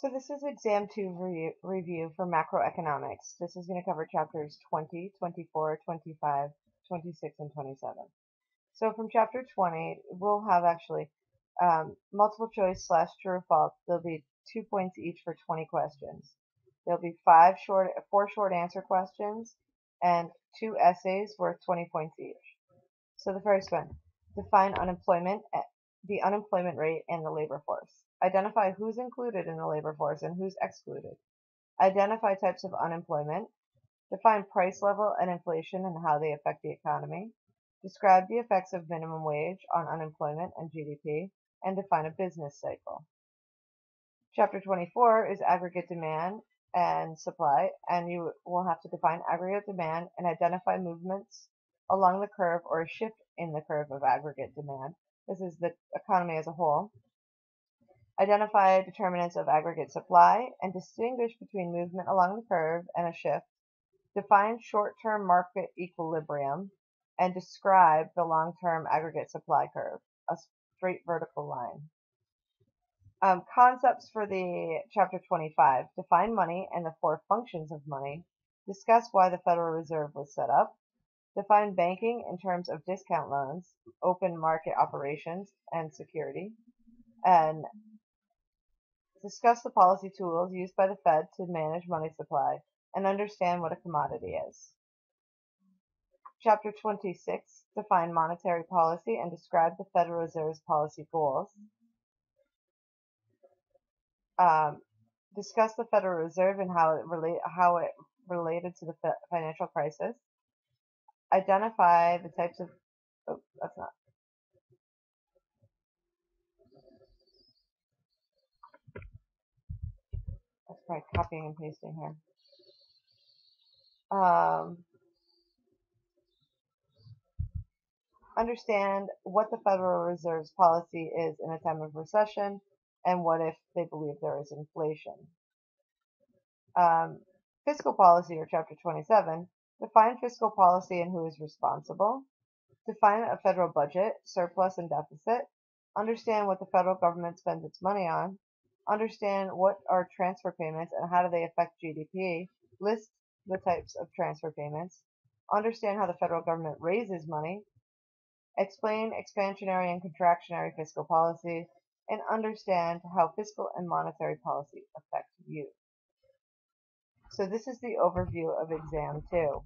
So this is exam 2 review for macroeconomics. This is going to cover chapters 20, 24, 25, 26, and 27. So from chapter 20, we'll have actually multiple choice / true or false. There'll be 2 points each for 20 questions. There'll be 4 short answer questions and 2 essays worth 20 points each. So the first one, define unemployment, the unemployment rate, and the labor force. Identify who's included in the labor force and who's excluded. Identify types of unemployment. Define price level and inflation and how they affect the economy. Describe the effects of minimum wage on unemployment and GDP, and define a business cycle. Chapter 24 is aggregate demand and supply, and you will have to define aggregate demand and identify movements along the curve or a shift in the curve of aggregate demand. This is the economy as a whole. Identify determinants of aggregate supply and distinguish between movement along the curve and a shift. Define short-term market equilibrium and describe the long-term aggregate supply curve, a straight vertical line. Concepts for the chapter 25. Define money and the 4 functions of money. Discuss why the Federal Reserve was set up. Define banking in terms of discount loans, open market operations, and security. And discuss the policy tools used by the Fed to manage money supply and understand what a commodity is. Chapter 26. Define monetary policy and describe the Federal Reserve's policy goals. Discuss the Federal Reserve and how it related to the financial crisis. Identify the types of that's probably copying and pasting here. Understand what the Federal Reserve's policy is in a time of recession, and what if they believe there is inflation. Fiscal policy, or chapter 27, define fiscal policy and who is responsible. Define a federal budget, surplus and deficit. Understand what the federal government spends its money on. Understand what are transfer payments and how do they affect GDP. List the types of transfer payments. Understand how the federal government raises money. Explain expansionary and contractionary fiscal policy, and understand how fiscal and monetary policy affect you. So this is the overview of exam 2.